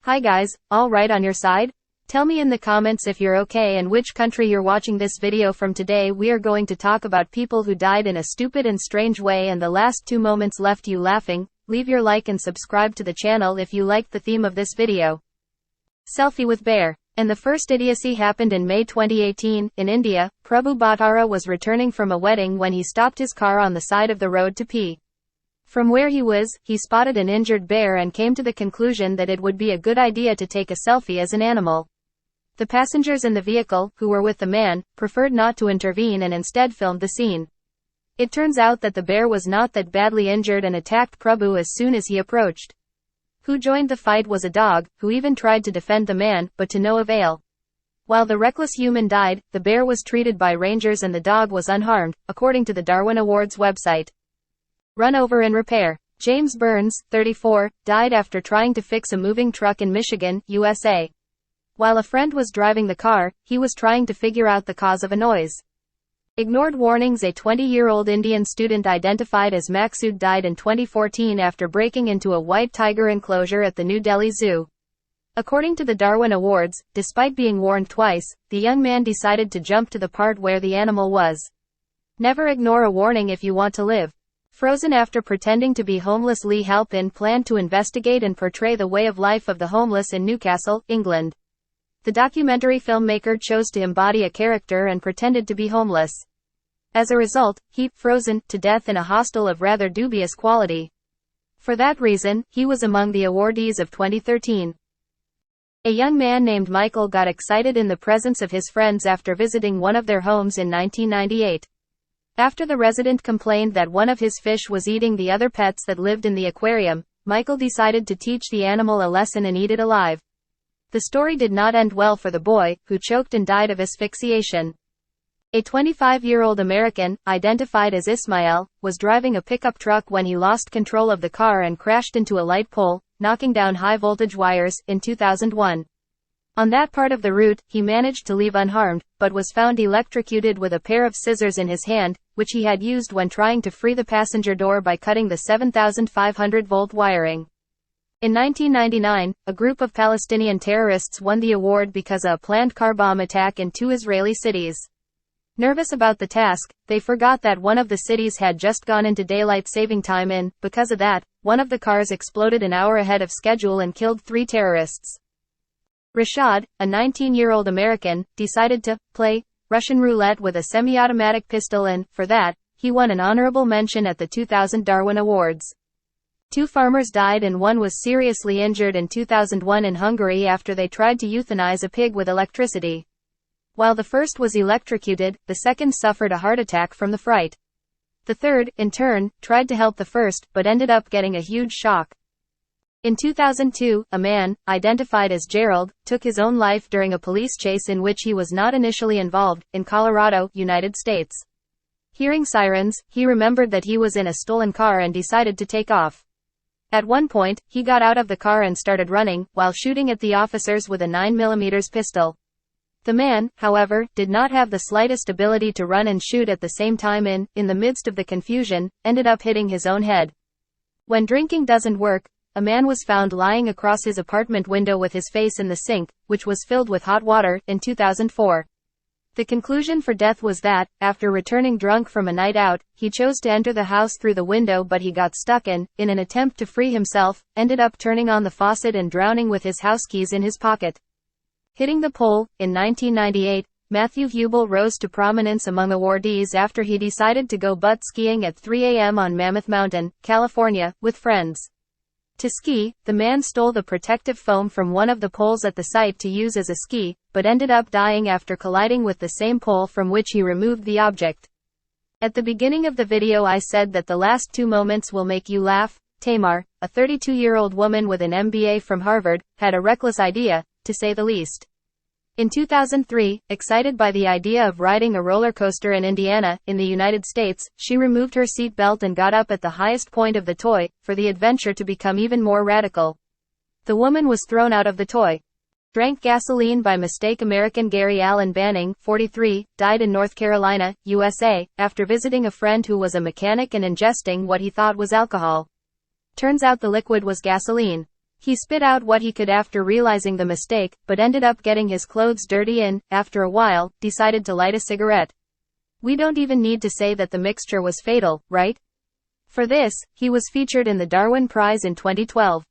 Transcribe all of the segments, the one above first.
Hi guys, all right on your side? Tell me in the comments if you're okay and which country you're watching this video from. Today we are going to talk about people who died in a stupid and strange way and the last 2 moments left you laughing. Leave your like and subscribe to the channel if you liked the theme of this video. Selfie with bear. And the first idiocy happened in May 2018, in India. Prabhu Bhattara was returning from a wedding when he stopped his car on the side of the road to pee. From where he was, he spotted an injured bear and came to the conclusion that it would be a good idea to take a selfie as an animal. The passengers in the vehicle, who were with the man, preferred not to intervene and instead filmed the scene. It turns out that the bear was not that badly injured and attacked Prabhu as soon as he approached. Who joined the fight was a dog, who even tried to defend the man, but to no avail. While the reckless human died, the bear was treated by rangers and the dog was unharmed, according to the Darwin Awards website. Run over and repair. James Burns, 34, died after trying to fix a moving truck in Michigan, USA. While a friend was driving the car, he was trying to figure out the cause of a noise. Ignored warnings. A 20-year-old Indian student identified as Maqsood died in 2014 after breaking into a white tiger enclosure at the New Delhi Zoo. According to the Darwin Awards, despite being warned twice, the young man decided to jump to the part where the animal was. Never ignore a warning if you want to live. Frozen. After pretending to be homeless, Lee Halpin planned to investigate and portray the way of life of the homeless in Newcastle, England. The documentary filmmaker chose to embody a character and pretended to be homeless. As a result, he frozen to death in a hostel of rather dubious quality. For that reason, he was among the awardees of 2013. A young man named Michael got excited in the presence of his friends after visiting one of their homes in 1998. After the resident complained that one of his fish was eating the other pets that lived in the aquarium, Michael decided to teach the animal a lesson and eat it alive. The story did not end well for the boy, who choked and died of asphyxiation. A 25-year-old American, identified as Ismail, was driving a pickup truck when he lost control of the car and crashed into a light pole, knocking down high-voltage wires, in 2001. On that part of the route, he managed to leave unharmed, but was found electrocuted with a pair of scissors in his hand, which he had used when trying to free the passenger door by cutting the 7,500-volt wiring. In 1999, a group of Palestinian terrorists won the award because of a planned car bomb attack in 2 Israeli cities. Nervous about the task, they forgot that one of the cities had just gone into daylight saving time and, because of that, one of the cars exploded an hour ahead of schedule and killed 3 terrorists. Rashad, a 19-year-old American, decided to play Russian roulette with a semi-automatic pistol and, for that, he won an honorable mention at the 2000 Darwin Awards. 2 farmers died and 1 was seriously injured in 2001 in Hungary after they tried to euthanize a pig with electricity. While the first was electrocuted, the second suffered a heart attack from the fright. The third, in turn, tried to help the first, but ended up getting a huge shock. In 2002, a man, identified as Gerald, took his own life during a police chase in which he was not initially involved, in Colorado, United States. Hearing sirens, he remembered that he was in a stolen car and decided to take off. At one point, he got out of the car and started running, while shooting at the officers with a 9mm pistol. The man, however, did not have the slightest ability to run and shoot at the same time and, in the midst of the confusion, ended up hitting his own head. When drinking doesn't work, a man was found lying across his apartment window with his face in the sink, which was filled with hot water, in 2004. The conclusion for death was that, after returning drunk from a night out, he chose to enter the house through the window but he got stuck and, in an attempt to free himself, ended up turning on the faucet and drowning with his house keys in his pocket. Hitting the pole, in 1998, Matthew Hubel rose to prominence among awardees after he decided to go butt skiing at 3 a.m. on Mammoth Mountain, California, with friends. To ski, the man stole the protective foam from one of the poles at the site to use as a ski, but ended up dying after colliding with the same pole from which he removed the object. At the beginning of the video I said that the last 2 moments will make you laugh. Tamar, a 32-year-old woman with an MBA from Harvard, had a reckless idea, to say the least. In 2003, excited by the idea of riding a roller coaster in Indiana, in the United States, she removed her seat belt and got up at the highest point of the toy, for the adventure to become even more radical. The woman was thrown out of the toy. Drank gasoline by mistake. American Gary Allen Banning, 43, died in North Carolina, USA, after visiting a friend who was a mechanic and ingesting what he thought was alcohol. Turns out the liquid was gasoline. He spit out what he could after realizing the mistake, but ended up getting his clothes dirty and, after a while, decided to light a cigarette. We don't even need to say that the mixture was fatal, right? For this, he was featured in the Darwin Prize in 2012.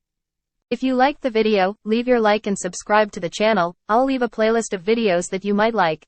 If you liked the video, leave your like and subscribe to the channel. I'll leave a playlist of videos that you might like.